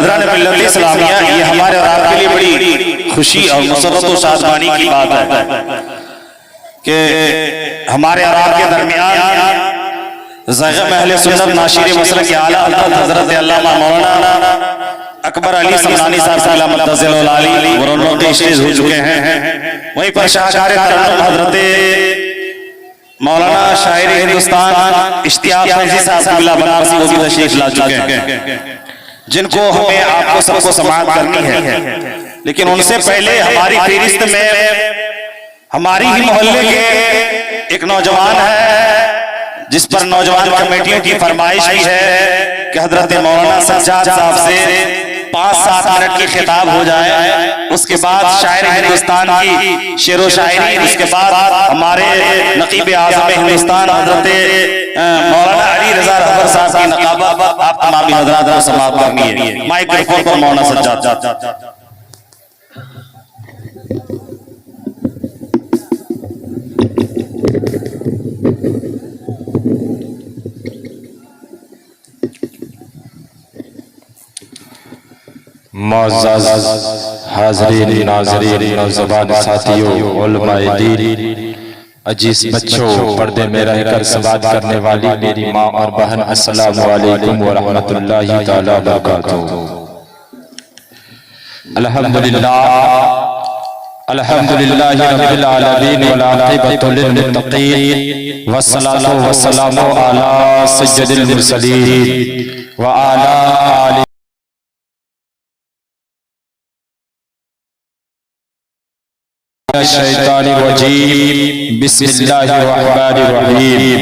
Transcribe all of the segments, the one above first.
हज़रात मिल्लत इस्लामिया, ये हमारे और आपके लिए बड़ी खुशी और मुसर्रत और शादमानी की बात है कि हमारे और आपके दरमियान ज़ग़म अहले सुन्नत नाशिर मसलक के आला हज़रत अल्लामा मौलाना अकबर अली समनानी साहब मुतज़िल आली और स्टेज हो चुके हैं। वहीं पर शाहकार तरन्नुम हज़रत मौलाना शायर हिंदुस्तान इश्तियाक फैज़ी साहब बनारसी वो भी तशरीफ ला चुके हैं, जिनको हमें आपको सबको समाअत करनी है। लेकिन उनसे पहले हमारी फहरिस्त में हमारी ही मोहल्ले के एक नौजवान है, जिस पर नौजवान कमेटियों की फरमाइश भी है कि हजरत मौलाना सज्जाद साहब से 5-7 मिनट की खिताब हो जाए, उसके बाद शायर हिंदुस्तान की शेर व शायरी, उसके बाद हमारे नकीब आज़म हिंदुस्तान हजरत मौलाना अली रज़ा रहबर साहब की नकाबत आप तमामी हज़रात को समाअत करनी है। माइक्रोफोन पर मौलाना सज्जाद। मुअज़्ज़ज़ हाज़रीन नाज़रीन नौजवान साथियों उलमाए दीन अजीज बच्चों, पर्दे में रहकर समाअत करने वाली मेरी माँ और बहन, अस्सलामु अलैकुम व रहमतुल्लाहि तआला व बरकातुहू। अल्हम्दुलिल्लाहि रब्बिल आलमीन वल आक़िबतु लिल मुत्तक़ीन वस्सलातु वस्सलामु अला सय्यिदिल मुरसलीन व अला आलिहि शैतानिर्रजीम बिस्मिल्लाहिर्रहमानिर्रहीम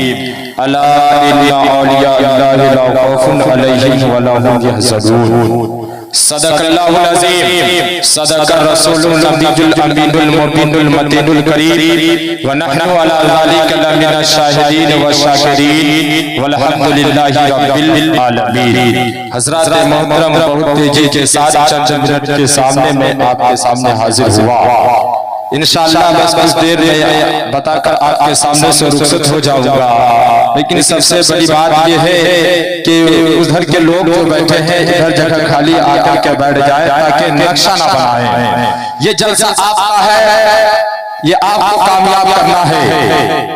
अला इन्ना औलिया अल्लाहि ला खौफुन अलैहिम व ला हुम यहज़नून। सदक़ल्लाहुल अज़ीम, सदक़र रसूलुल नबियुल अमीनुल मुबीनुल मतीनुल करीम व नहनु अला ज़ालिका लमिन शाहिदीन व शाकिरीन वल्हम्दुलिल्लाहि रब्बिल आलमीन। हज़रात मोहतरम, बहुत तेजी के साथ चंद मिनट के सामने मैं आपके सामने हाजिर हुआ। इंशाअल्लाह बस कुछ देर में बताकर आपके सामने से रुखसत हो जाऊंगा। लेकिन सबसे बड़ी बात यह है कि उधर के लोग जो बैठे हैं इधर जगह खाली आकर के बैठ जाए, ताकि नक्शा ना बनाए। ये जलसा आपका है, ये आपको कामयाब करना है,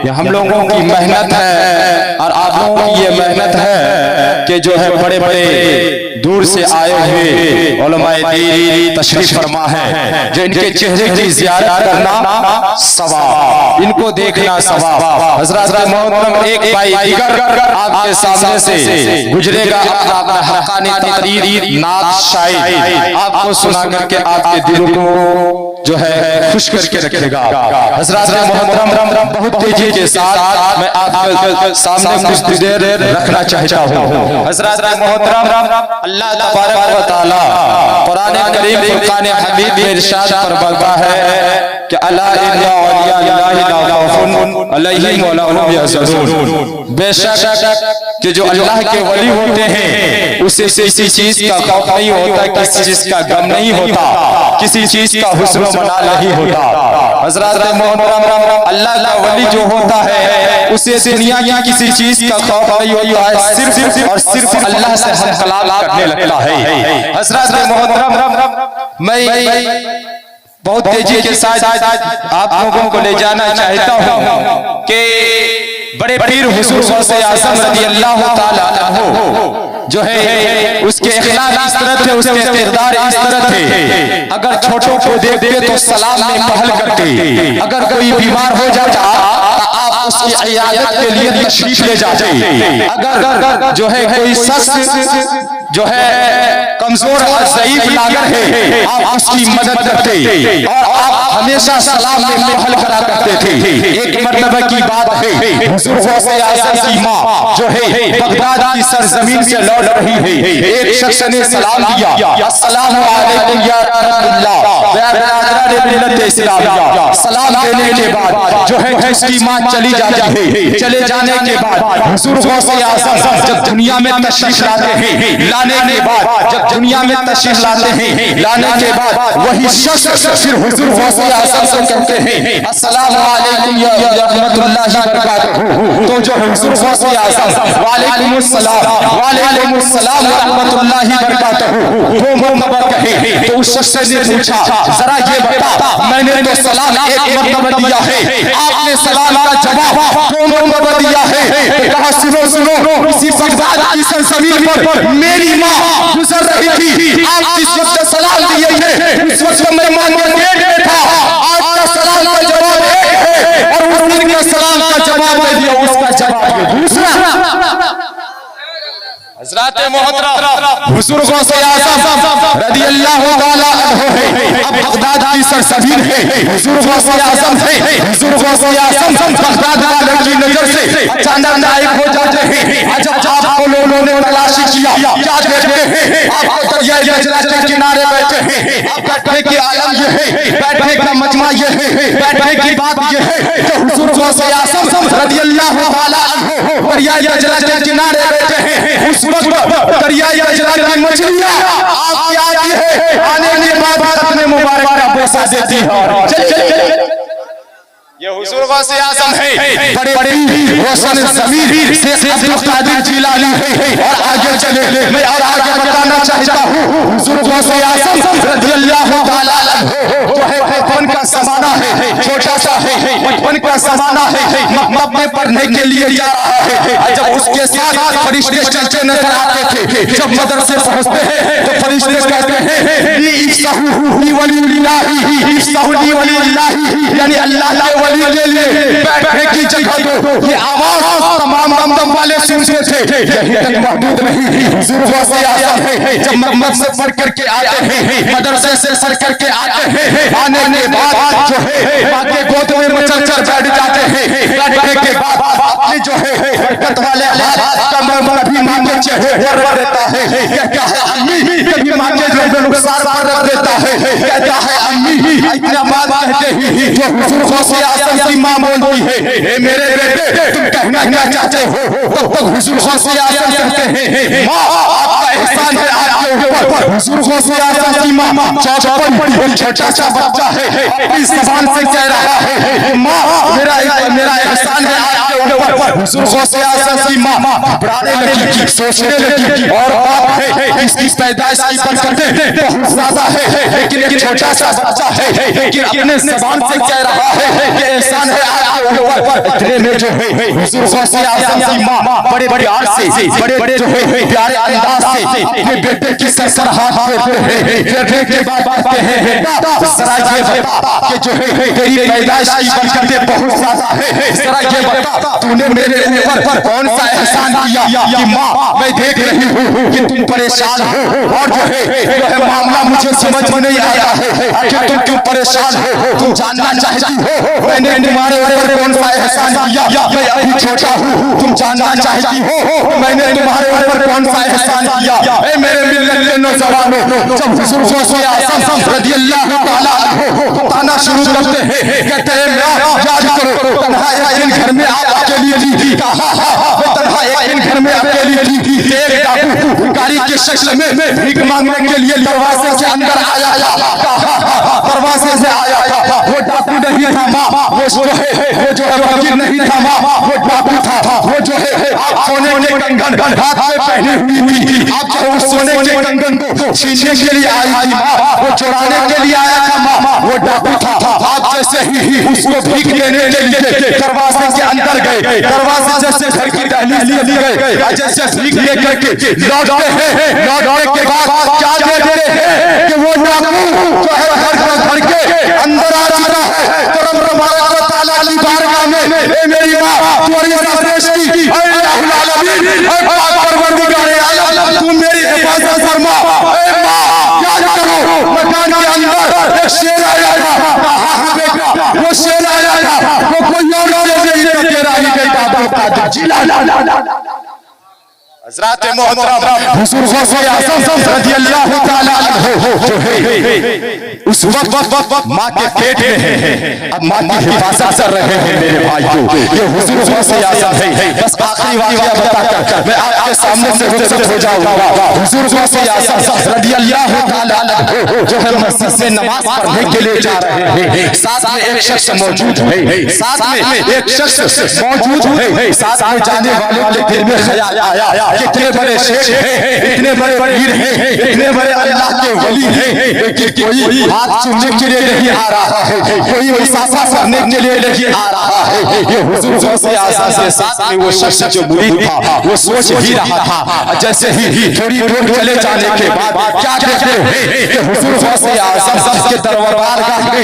ये हम लोगों की मेहनत है और आप लोगों की ये मेहनत है कि जो है बड़े बड़े दूर से आए हुए उलमाए दीन तशरीफ फरमा है, जो इनके चेहरे की ज़ियारत करना सवाब, इनको देखना सवाब। हज़रात मोहतरम, एक भाई दिगर आपके सामने से गुजरेगा, अपना हक़ानी तकरीर नात शायरी आपको सुना करके आपके दिलों को जो है खुश करके रखेगा। हज़रात मोहतरम, बहुत तेजी के साथ मैं आपके सामने कुछ देर रखना चाहता हूँ। हज़रात मोहतरम, अल्लाह तबारक व तआला कुरान करीम फुरकान हमीद में इरशाद फरमाता है कि अला इन्ना औलिया अल्लाहि ला खौफुन अलैहिम व ला हुम यहज़नून। बेशक कि जो अल्लाह के वली होते हैं उसे किसी चीज का खौफ नहीं होता, किसी चीज का गम नहीं होता, किसी चीज का हुस्न मना नहीं होता। हज़रात मोहतरम, अल्लाह का वली जो होता है उसे दुनिया की किसी चीज का खौफ नहीं होता है, सिर्फ और सिर्फ अल्लाह से हम कलाम करने लगता है। हज़रात मोहतरम, मैं बहुत तेजी के साथ आप लोगों को ले जाना चाहता हूँ कि बड़े पीर हुज़ूर गौसे आज़म रज़ी अल्लाह ताला अन्हु जो है उसके इखलाक इस तरह थे, उसके किरदार इस तरह थे, अगर छोटों को देखते तो सलाम में पहल करते, अगर कोई बीमार हो जाता आप उसकी इयादत के लिए तशरीफ ले जाते, अगर जो है कोई शख्स जो है कमजोर और ज़ईफ लागर है आप उसकी मदद करते और आप हमेशा सलाम में पहल करा करते थे। एक मर्तबा की बात है, हुज़ूर गौसे आज़म की माँ जो है बगदाद की सरजमीन से लौट रही है, एक शख्स ने सलाम दिया, अस्सलामु अलैकुम या रहमतुल्लाह, या मिल्लत इस्लामिया। सलाम देने के बाद जो है उसकी माँ चली जाती है, चले जाने के बाद हुज़ूर गौसे आज़म जब दुनिया में तशरीफ लाते हैं, लाने के बाद जब दुनिया में तशरीफ लाते हैं, लाने के बाद वही शख्स फिर हुज़ूर गौसे आज़म से कहते हैं अस्सलामु अलैकुम या रहमतुल्लाहि व बरकातहू, तो जो हुजूर गौसे आज़म वालेकुमुस्सलाम वालेकुमुस्सलाम व रहमतुल्लाहि व बरकातहू वो मरतबा कहे, तो उस शख्स ने पूछा जरा ये बता, मैंने तो सलाम एक मरतबा दिया है, आपने सलाम का जवाब दो मरतबा दिया है। कहा सुनो सुनो, इसी बगदाद की सरजमीन पर मेरी माँ गुजर रही थी, आप जिस वक्त सलाम दिए हैं उस वक्त मैं मान में था, आपका सलाम का जवाब एक है और उस दिन का सलाम का जवाब मैं दिया, उसका जवाब दूसरा। हज़रत मोहतरम हुजूर गौसे आज़म रज़ियल्लाहु ताला अन्हु है, अब बगदाद की सरजमीन है, हुजूर गौसे आज़म है, हुजूर गौसे आज़म बगदाद वालों की नजर से अचानक गायब हो जाते हैं। जब आपको लोगों ने तलाशी किया, क्या देखते हैं, आपको दरिया गजरा के किनारे बैठे हैं, आप बैठने की आलम ये है, बैठने का मजमा ये है, बैठने की बात ये है कि हुजूर गौसे आज़म रज़ियल्लाहु ताला अन्हु दरिया गजरा के किनारे बैठे हैं। उस वक्त दरिया गजरा की मछलियां आपकी आती है, आने के बाद अपने मुबारक का बोसा देती है। ये हुजूर गौसे आज़म है, बड़े बड़े रोशन ज़मीर शेख अब्दुल कादिर जिलानी है। और आगे चले, मैं और आगे बताना चाहता हूँ, हुजूर गौसे आज़म रज़ियल्लाहु ताला अन्हु जो है बचपन का ज़माना है, छोटा सा है, बचपन का ज़माना है, मकतब में पढ़ने के लिए जा रहा है। जब उसके साथ फरिश्ते चलते नजर आते थे, जब मदरसे पहुँचते हैं तो फरिश्ते कहते हैं इफ्ताहू वलिल्लाही, इफ्ताहू वलिल्लाही, यानी अल्लाह के के लिए बैठने की जगह दो। ये आवाज तमाम दमदम वाले सुनते थे, यही तक महदूद नहीं। हुजूर गौसे आज़म है, जब मकतब से पढ़ करके आते हैं, मदरसे से सर करके आते हैं, आने के बाद जो है माँ के गोद में मचल कर बैठ जाते हैं। बैठने के बाद अपने जो है बरकत वाले हाथ कभी माँ के चेहरे पर रख देता है, कहता है अम्मी, कभी माँ के रुखसार पर रख देता है, कहता है अम्मी। इतना बात कहते ही जो हुजूर गौसे आज़म की माँ बोलती है मेरे बेटे तुम कहना क्या चाहते हो, तब तक हुजूर गौसे आज़म कहते हैं माँ आपका एहसान है आपके ऊपर। हुजूर गौसे आज़म की माँ एक छोटा सा बच्चा है, अपनी ज़बान से कह रहा है माँ मेरा एहसान है आपके ऊपर। हुजूर गौसे आज़म की माँ घबराने लगी, सोचने लगी, और बात है इसकी पैदाइश की बरकतें बहुत ज्यादा है, लेकिन एक छोटा सा बच्चा है, लेकिन अपने ज़बान से कह रहा है कि एहसान है आपके ऊपर। इतने में जो है हुजूर गौसे आज़म की माँ बड़े प्यार से, बड़े जो है प्यारे अंदाज से अपने बेटे की सर हाथ फेरते हैं। फेरने के बाद कहते हैं बेटा जरा ये बता कि जो है तेरी पैदाइश की बरकतें बहुत ज्यादा है, जरा ये बता तूने मेरे ऊपर कौन सा एहसान किया कि माँ मैं देख रही हूँ कि तुम परेशान हो, और जो है मामला मुझे समझ में नहीं आता है कि तुम क्यों परेशान हो, तुम जानना चाहती हो मैंने तुम्हारे ऊपर कौन सा एहसान किया। मैं अभी छोटा हूँ, तुम जानना चाहती हो मैंने तुम्हारे ऊपर कौन सा एहसान किया। मेरे मिलने के नौजवानों, जब हुजूर गौसे आज़म रज़ियल्लाहु ताला अन्हु बताना शुरू करते हैं, कहते हैं याद करो तन्हा एक दिन घर में आप अकेली थी, तन्हा एक दिन घर में अकेली थी, एक डाकू भिखारी के शक्ल में भीख मांगने के लिए दरवाजे से अंदर आया, दरवाजे से आया, वो डाकू नहीं था माँ, वो जो है फकीर नहीं था माँ, वो डाकू था, वो जो है सोने के कंगन हाथ में पहनी हुई थी, आप जो उस सोने के कंगन को छीनने के लिए आई थी माँ, वो चुराने के लिए आया था माँ, वो डाकू था। आप जैसे ही उसको भीख देने के लिए दरवाजे के अंदर गए, दरवाजे जैसे घर की दहलीज गए, जैसे भीख लेकर के लौटते हैं, लौटने के बाद क्या देखते हैं कि वो डाकू जो है घर के अंदर आ रहा है, तो रब तबारक व तआला की बारगाह में मेरी माँ तुम्हारी सृष्टि ऐ अल्लाहुल आलमीन, ऐ पाक परवरदिगार आलम तू मेरी हिफाजत फरमा। ऐ माँ याद करो मकान के अंदर एक शेर आया था, बेटा वो शेर आया था, वो कोई और नहीं तेरा ही बेटा बाबा जिला। हज़रत मोहतरम हुजूर गौसे आज़म रज़ियल्लाहु ताला अन्हु जो है उस वक्त माँ के पेट में है, अब माँ की हिफाजत कर रहे हैं मेरे भाइयों, ये हुजूर गौसे आज़म है। बस आखिरी वाक़या बताकर मैं आपके सामने से रुखसत हो जाऊंगा। हुजूर गौसे आज़म रज़ियल्लाहु ताला जो है मस्जिद से नमाज पढ़ने के लिए जा रहे हैं। साथ में एक शख्स मौजूद है, साथ में एक शख्स मौजूद है। साथ में जाने वालों के दिल में ख्याल आया, कितने बड़े शेख हैं, इतने बड़े पीर हैं, इतने बड़े अल्लाह के वली हैं, कि कोई हाथ चूमने के लिए नहीं आ रहा है, कोई मुसाफा करने के लिए नहीं आ रहा है। ये हुजूर गौसे आज़म के साथ में वो शख्स जो मुरीद था वो सोच ही रहा था। जैसे ही थोड़ी दूर चले जाने के बाद क्या कहते हैं कि हुजूर गौसे आज़म के दरबार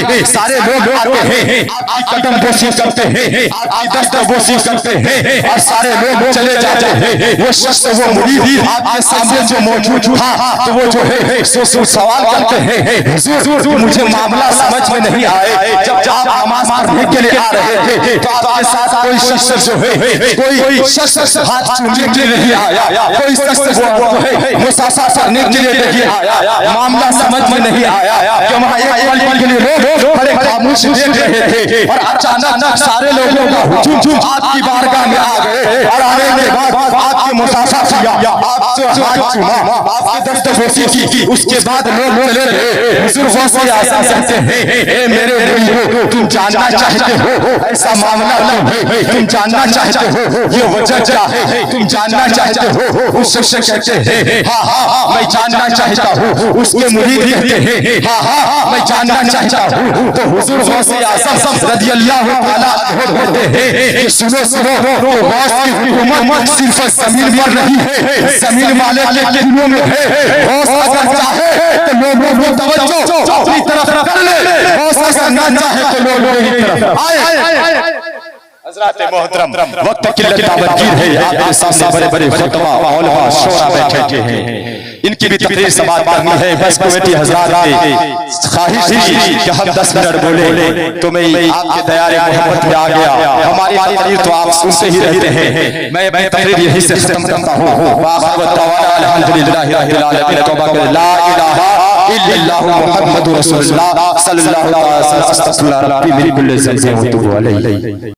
में सारे लोग आते हैं, आपकी कदम बोसी करते हैं, आपकी दस्तबोसी करते हैं और सारे लोग चले जाते हैं। वो शख्स वो मुरीद आपके सामने जो मौजूद था तो वो जो है सवाल करते हैं, हुजूर मुझे मामला समझ में नहीं आए, जब आप नमाज पढ़ने के लिए आ रहे थे तो आपके साथ कोई शख्स जो है कोई शख्स हाथ चूमने के लिए नहीं आया, कोई शख्स जो है मुसाफा करने के लिए नहीं आया, मामला समझ में नहीं आया कि वहाँ एक पल के लिए लोग बड़े खामोश देख रहे थे और अचानक सारे लोगों का हुजूम आपकी बारगाह में आ गए और आने के बाद आपके मुसाफा किया, आपसे हाथ चूमा, आपकी दस्तबोसी की, उसके बाद लोग चले गए। हुजूर गौसे आज़म कहते हैं, ए मेरे मुरीदो तुम जानना चाहते हो ऐसा मामला क्यों है, तुम जानना चाहते हो ये वजह क्या है, तुम जानना चाहते हो। उस शख्स कहते हैं हाँ मैं जानना चाहता हूँ। उसके मुरीद कहते हैं हाँ मैं जानना चाहता हूँ। तो हुजूर गौसे आज़म रज़ियल्लाहु ताला अन्हु कहते हैं कि सुनो गौस की हुकूमत सिर्फ ज़मीन पर नहीं है, ज़मीन वाले के दिलों में है। गौस अगर चाहे तो लोगों को तवज्जो अपनी तरफ कर ले, गौस अगर ना चाहे तो लोगों की तरफ आए। हज़रात मोहतरम वक्त की ताबदगीर है, आपके सामने बड़े बड़े फतवा उलमा शोरा बैठे हैं, इनकी भी तकरीर समाअत करनी है। बस कमेटी हज़रात की ख्वाहिश थी कि हम 10 मिनट बोले तो मैं आपके दयारे मोहब्बत में आ गया। हमारी तकरीर तो आप सुनते ही रहते हैं, मैं तकरीर यहीं से खत्म करता हूँ। अल्हम्दुलिल्लाहि रब्बिल आलमीन। तौबा कर ला इलाहा इल्लल्लाहु मुहम्मदुर रसूलुल्लाह सल्लल्लाहु अलैहि वसल्लम। अस्तगफिरुल्लाह रब्बी मिन कुल्ली ज़ंबिन व अतूबु अलैहि।